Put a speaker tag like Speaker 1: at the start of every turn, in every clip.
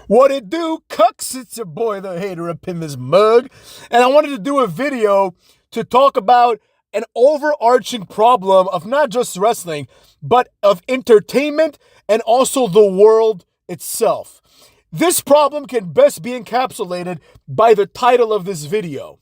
Speaker 1: What it do, cucks? It's your boy, the hater, up in this mug. And I wanted to do a video to talk about an overarching problem of not just wrestling, but of entertainment and also the world itself. This problem can best be encapsulated by the title of this video.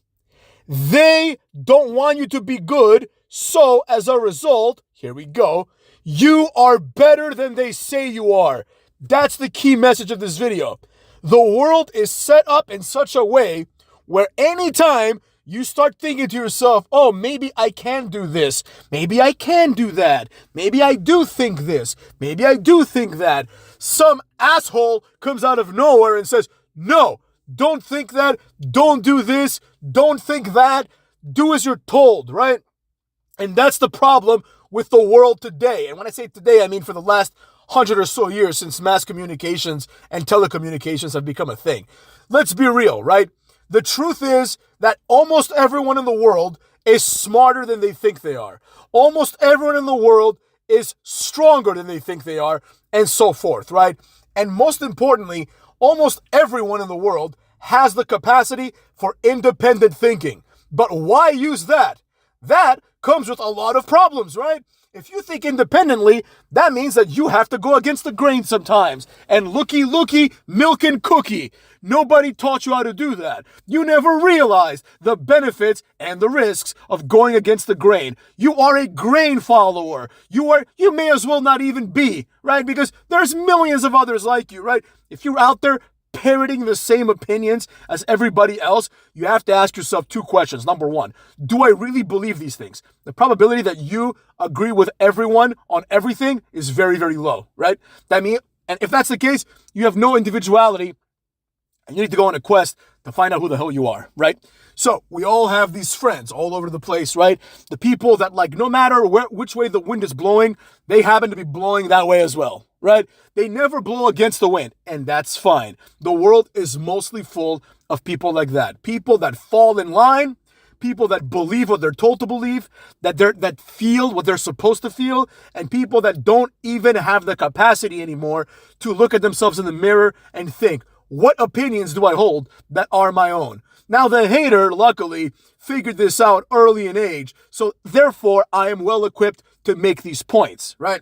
Speaker 1: They don't want you to be good, so as a result, here we go, you are better than they say you are. That's the key message of this video. The world is set up in such a way where anytime you start thinking to yourself, oh, maybe I can do this, maybe I can do that, maybe I do think this, maybe I do think that, some asshole comes out of nowhere and says, no, don't think that, don't do this, don't think that, do as you're told, right? And that's the problem with the world today. And when I say today, I mean for the last 100 or so years since mass communications and telecommunications have become a thing. Let's be real, right? The truth is that almost everyone in the world is smarter than they think they are. Almost everyone in the world is stronger than they think they are, and so forth, right? And most importantly, almost everyone in the world has the capacity for independent thinking. But why use that? That comes with a lot of problems, right? If you think independently, that means that you have to go against the grain sometimes. And looky, milk and cookie. Nobody taught you how to do that. You never realized the benefits and the risks of going against the grain. You are a grain follower. You may as well not even be, right? Because there's millions of others like you, right? If you're out there parroting the same opinions as everybody else, you have to ask yourself two questions. Number one, do I really believe these things? The probability that you agree with everyone on everything is very, very low, right? And if that's the case, you have no individuality and you need to go on a quest to find out who the hell you are, right? So we all have these friends all over the place, right? The people that, like, no matter which way the wind is blowing, they happen to be blowing that way as well, right? They never blow against the wind, and that's fine. The world is mostly full of people like that. People that fall in line, people that believe what they're told to believe, that feel what they're supposed to feel, and people that don't even have the capacity anymore to look at themselves in the mirror and think, what opinions do I hold that are my own? Now, the hater, luckily, figured this out early in age, so therefore, I am well equipped to make these points, right?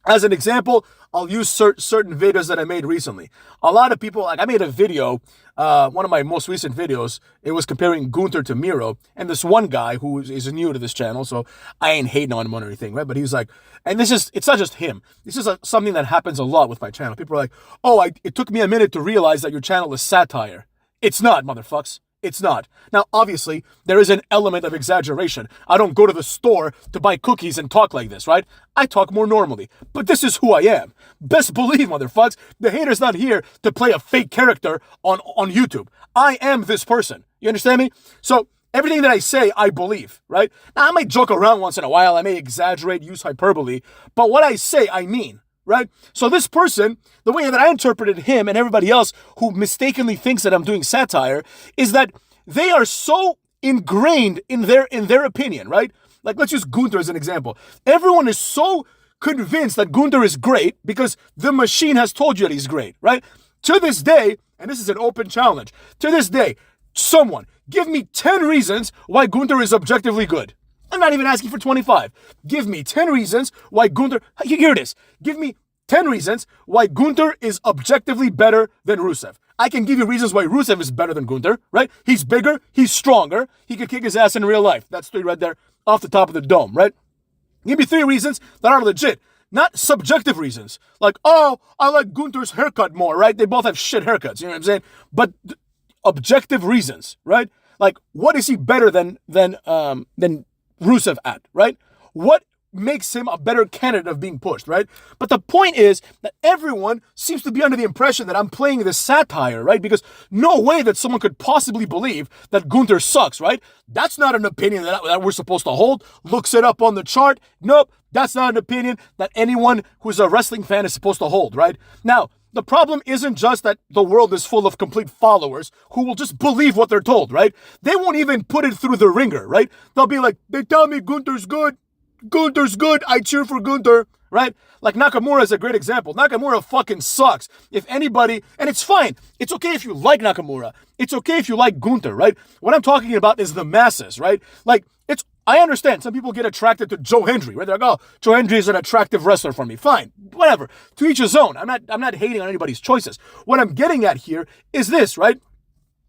Speaker 1: As an example, I'll use certain videos that I made recently. A lot of people, like, I made a video, one of my most recent videos, it was comparing Gunther to Miro, and this one guy who is new to this channel, so I ain't hating on him or anything, right? But he's like, and it's not just him. This is something that happens a lot with my channel. People are like, oh, it took me a minute to realize that your channel is satire. It's not, motherfucks. It's not. Now, obviously, there is an element of exaggeration. I don't go to the store to buy cookies and talk like this, right? I talk more normally. But this is who I am. Best believe, motherfucks, the hater's not here to play a fake character on YouTube. I am this person. You understand me? So, everything that I say, I believe, right? Now, I might joke around once in a while. I may exaggerate, use hyperbole. But what I say, I mean. Right? So this person, the way that I interpreted him and everybody else who mistakenly thinks that I'm doing satire is that they are so ingrained in their opinion, right? Like, let's use Gunther as an example. Everyone is so convinced that Gunther is great because the machine has told you that he's great, right? To this day, and this is an open challenge, to this day, someone give me 10 reasons why Gunther is objectively good. I'm not even asking for 25. Give me 10 reasons why Gunther... Here it is. Give me 10 reasons why Gunther is objectively better than Rusev. I can give you reasons why Rusev is better than Gunther, right? He's bigger. He's stronger. He could kick his ass in real life. That's 3 right there off the top of the dome, right? Give me 3 reasons that are legit. Not subjective reasons. Like, oh, I like Gunther's haircut more, right? They both have shit haircuts. You know what I'm saying? But objective reasons, right? Like, what is he better than Rusev at, right? What makes him a better candidate of being pushed, right? But the point is that everyone seems to be under the impression that I'm playing this satire, right? Because no way that someone could possibly believe that Gunther sucks, right? That's not an opinion that we're supposed to hold. Looks it up on the chart. Nope, that's not an opinion that anyone who's a wrestling fan is supposed to hold, right? Now, the problem isn't just that the world is full of complete followers who will just believe what they're told, right? They won't even put it through the ringer, right? They'll be like, they tell me Gunther's good. Gunther's good. I cheer for Gunther, right? Like Nakamura is a great example. Nakamura fucking sucks. If anybody, and it's fine. It's okay if you like Nakamura. It's okay if you like Gunther, right? What I'm talking about is the masses, right? Like, I understand some people get attracted to Joe Hendry, right? They're like, oh, Joe Hendry is an attractive wrestler for me. Fine, whatever. To each his own. I'm not hating on anybody's choices. What I'm getting at here is this, right?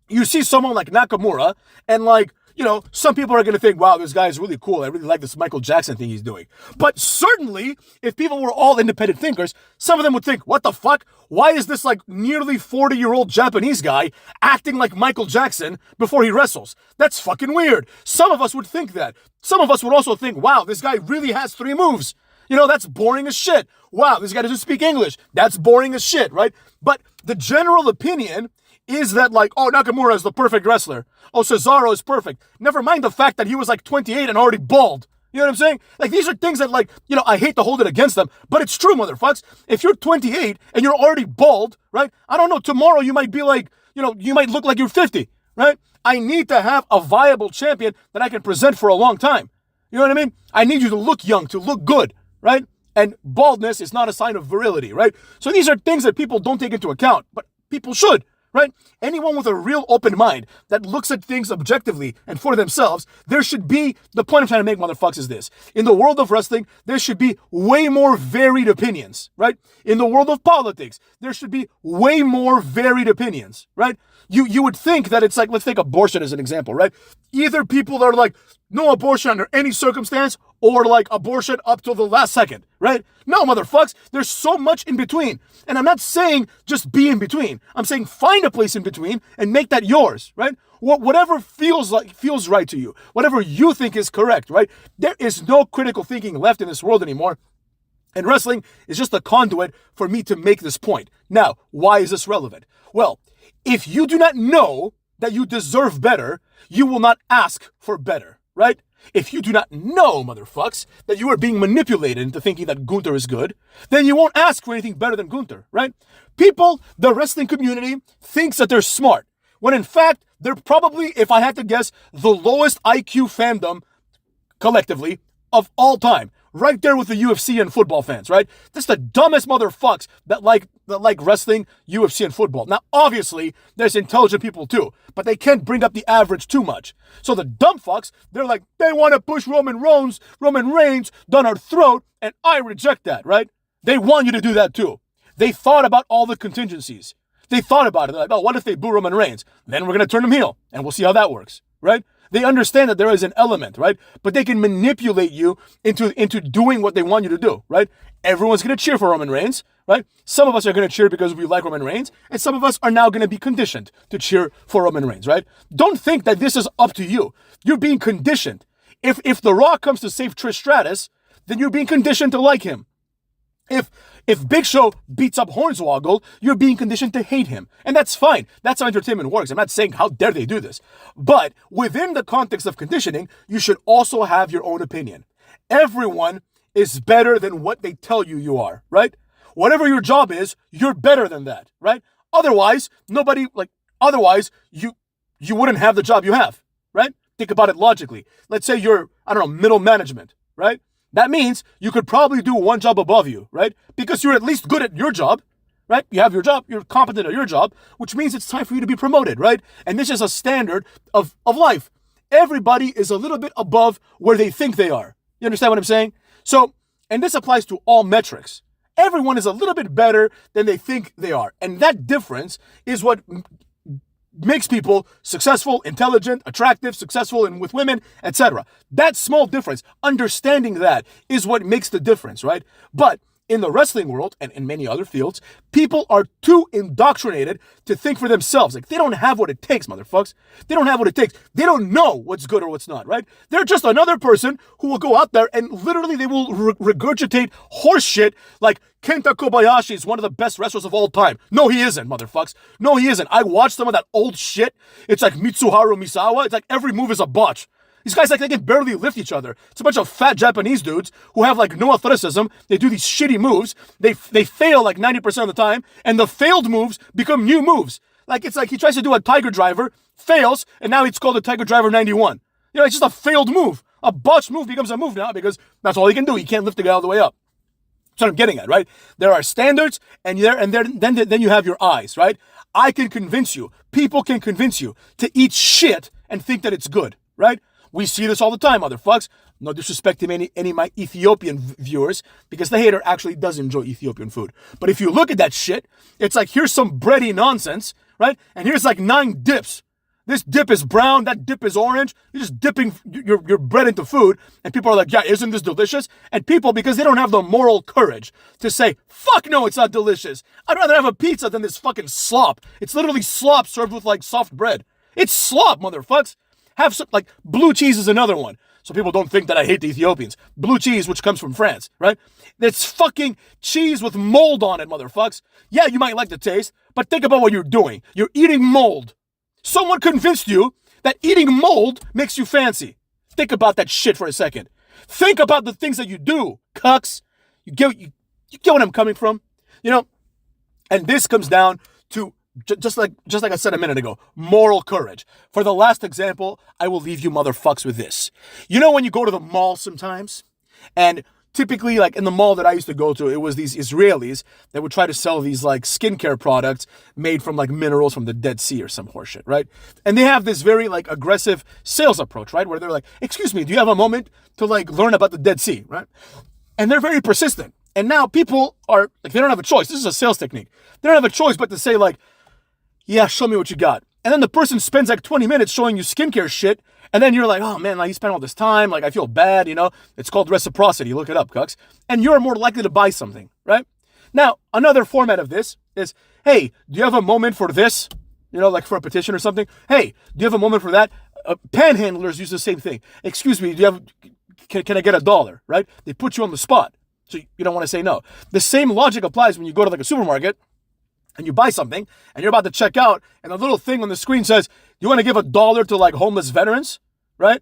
Speaker 1: You see someone like Nakamura, and like, you know, some people are going to think, wow, this guy is really cool. I really like this Michael Jackson thing he's doing. But certainly, if people were all independent thinkers, some of them would think, what the fuck? Why is this like nearly 40-year-old Japanese guy acting like Michael Jackson before he wrestles? That's fucking weird. Some of us would think that. Some of us would also think, wow, this guy really has 3 moves. You know, that's boring as shit. Wow, this guy doesn't speak English. That's boring as shit, right? But the general opinion is that like, oh, Nakamura is the perfect wrestler. Oh, Cesaro is perfect. Never mind the fact that he was like 28 and already bald. You know what I'm saying? Like, these are things that, like, you know, I hate to hold it against them, but it's true, motherfuckers. If you're 28 and you're already bald, right? I don't know, tomorrow you might be like, you know, you might look like you're 50, right? I need to have a viable champion that I can present for a long time. You know what I mean? I need you to look young, to look good, right? And baldness is not a sign of virility, right? So these are things that people don't take into account, but people should. Right? Anyone with a real open mind that looks at things objectively and for themselves, there should be, the point I'm trying to make, motherfuckers, is this. In the world of wrestling, there should be way more varied opinions, right? In the world of politics, there should be way more varied opinions, right? You would think that it's like, let's take abortion as an example, right? Either people are like, no abortion under any circumstance, or like abortion up till the last second, right? No, motherfuckers, there's so much in between. And I'm not saying just be in between. I'm saying find a place in between and make that yours, right? Whatever feels right to you, whatever you think is correct, right? There is no critical thinking left in this world anymore. And wrestling is just a conduit for me to make this point. Now, why is this relevant? Well, if you do not know that you deserve better, you will not ask for better, right? If you do not know, motherfucks, that you are being manipulated into thinking that Gunther is good, then you won't ask for anything better than Gunther, right? People, the wrestling community, thinks that they're smart, when in fact, they're probably, if I had to guess, the lowest IQ fandom, collectively, of all time. Right there with the UFC and football fans, right? That's the dumbest motherfucks that like wrestling, UFC, and football. Now, obviously, there's intelligent people too, but they can't bring up the average too much. So the dumb fucks, they're like, they want to push Roman Reigns down our throat, and I reject that, right? They want you to do that too. They thought about all the contingencies. They thought about it. They're like, oh, what if they boo Roman Reigns? Then we're going to turn him heel, and we'll see how that works, right? They understand that there is an element, right? But they can manipulate you into doing what they want you to do, right? Everyone's going to cheer for Roman Reigns, right? Some of us are going to cheer because we like Roman Reigns, and some of us are now going to be conditioned to cheer for Roman Reigns, right? Don't think that this is up to you. You're being conditioned. If The Rock comes to save Trish Stratus, then you're being conditioned to like him. If Big Show beats up Hornswoggle, you're being conditioned to hate him. And that's fine. That's how entertainment works. I'm not saying how dare they do this. But within the context of conditioning, you should also have your own opinion. Everyone is better than what they tell you you are, right? Whatever your job is, you're better than that, right? Otherwise, you wouldn't have the job you have, right? Think about it logically. Let's say you're, middle management, right? That means you could probably do one job above you, right? Because you're at least good at your job, right? You have your job, you're competent at your job, which means it's time for you to be promoted, right? And this is a standard of life. Everybody is a little bit above where they think they are. You understand what I'm saying? So, and this applies to all metrics. Everyone is a little bit better than they think they are. And that difference is what makes people successful, intelligent, attractive, successful, and with women, etc. That small difference, understanding that, is what makes the difference, right? But in the wrestling world and in many other fields, people are too indoctrinated to think for themselves. Like, they don't have what it takes, motherfuckers. They don't have what it takes. They don't know what's good or what's not, right? They're just another person who will go out there and literally they will regurgitate horse shit like Kenta Kobayashi is one of the best wrestlers of all time. No, he isn't, motherfuckers. No, he isn't. I watched some of that old shit. It's like Mitsuharu Misawa. It's like every move is a botch. These guys, like, they can barely lift each other. It's a bunch of fat Japanese dudes who have, like, no athleticism. They do these shitty moves. They fail, like, 90% of the time. And the failed moves become new moves. Like, it's like he tries to do a Tiger Driver, fails, and now it's called a Tiger Driver 91. You know, it's just a failed move. A botched move becomes a move now because that's all he can do. He can't lift the guy all the way up. That's what I'm getting at, right? There are standards, and then you have your eyes, right? I can convince you, people can convince you to eat shit and think that it's good, right? We see this all the time, motherfucks. No disrespect to any of my Ethiopian viewers, because the hater actually does enjoy Ethiopian food. But if you look at that shit, it's like, here's some bready nonsense, right? And here's like 9 dips. This dip is brown, that dip is orange. You're just dipping your bread into food, and people are like, yeah, isn't this delicious? And people, because they don't have the moral courage to say, fuck no, it's not delicious. I'd rather have a pizza than this fucking slop. It's literally slop served with like soft bread. It's slop, motherfucks. Have some, like, blue cheese is another one. So people don't think that I hate the Ethiopians. Blue cheese, which comes from France, right? It's fucking cheese with mold on it, motherfucks. Yeah, you might like the taste, but think about what you're doing. You're eating mold. Someone convinced you that eating mold makes you fancy. Think about that shit for a second. Think about the things that you do, cucks. You get what I'm coming from? You know, and this comes down to, just like I said a minute ago, moral courage. For the last example, I will leave you motherfucks with this. You know when you go to the mall sometimes, and typically, like in the mall that I used to go to, it was these Israelis that would try to sell these like skincare products made from like minerals from the Dead Sea or some horseshit, right? And they have this very like aggressive sales approach, right? Where they're like, excuse me, do you have a moment to like learn about the Dead Sea, right? And they're very persistent. And now people are like, they don't have a choice. This is a sales technique. They don't have a choice but to say like, yeah, show me what you got. And then the person spends like 20 minutes showing you skincare shit. And then you're like, oh man, like you spent all this time. Like I feel bad, you know. It's called reciprocity. Look it up, cucks. And you're more likely to buy something, right? Now, another format of this is, hey, do you have a moment for this? You know, like for a petition or something. Hey, do you have a moment for that? Panhandlers use the same thing. Excuse me, can I get $1, right? They put you on the spot. So you don't want to say no. The same logic applies when you go to like a supermarket and you buy something and you're about to check out and a little thing on the screen says, you want to give $1 to like homeless veterans, right?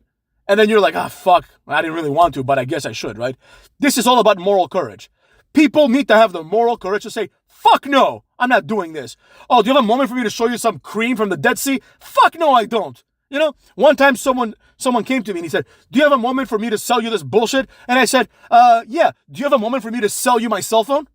Speaker 1: And then you're like, fuck, I didn't really want to, but I guess I should, right? This is all about moral courage. People need to have the moral courage to say, fuck no, I'm not doing this. Oh, do you have a moment for me to show you some cream from the Dead Sea? Fuck no, I don't. You know, one time someone came to me and he said, do you have a moment for me to sell you this bullshit? And I said, yeah, do you have a moment for me to sell you my cell phone?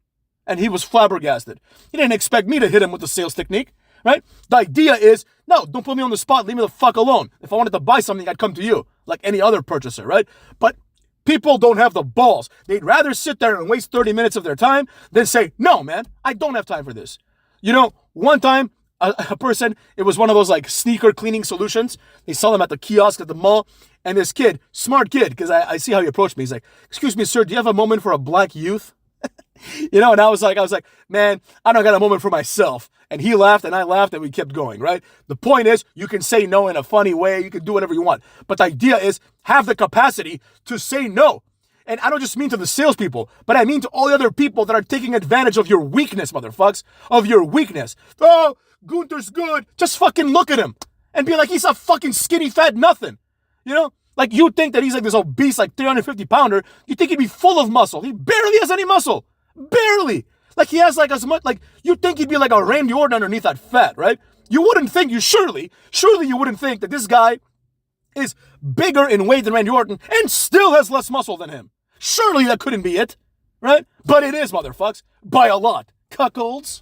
Speaker 1: And he was flabbergasted. He didn't expect me to hit him with the sales technique, right? The idea is, no, don't put me on the spot. Leave me the fuck alone. If I wanted to buy something, I'd come to you like any other purchaser, right? But people don't have the balls. They'd rather sit there and waste 30 minutes of their time than say, no, man, I don't have time for this. You know, one time, a person, it was one of those like sneaker cleaning solutions. They sell them at the kiosk at the mall. And this kid, smart kid, because I see how he approached me. He's like, excuse me, sir, do you have a moment for a black youth? You know, and I was like, man, I don't got a moment for myself. And he laughed and I laughed and we kept going, right? The point is, you can say no in a funny way. You can do whatever you want. But the idea is, have the capacity to say no. And I don't just mean to the salespeople, but I mean to all the other people that are taking advantage of your weakness, motherfucks. Of your weakness. Oh, Gunther's good. Just fucking look at him and be like, he's a fucking skinny fat nothing. You know? Like, you think that he's like this obese, like 350 pounder. You think he'd be full of muscle. He barely has any muscle. Barely. Like, he has like as much, like, you think he'd be like a Randy Orton underneath that fat, right? You wouldn't think, surely you wouldn't think that this guy is bigger in weight than Randy Orton and still has less muscle than him. Surely that couldn't be it, right? But it is, motherfucks. By a lot. Cuckolds.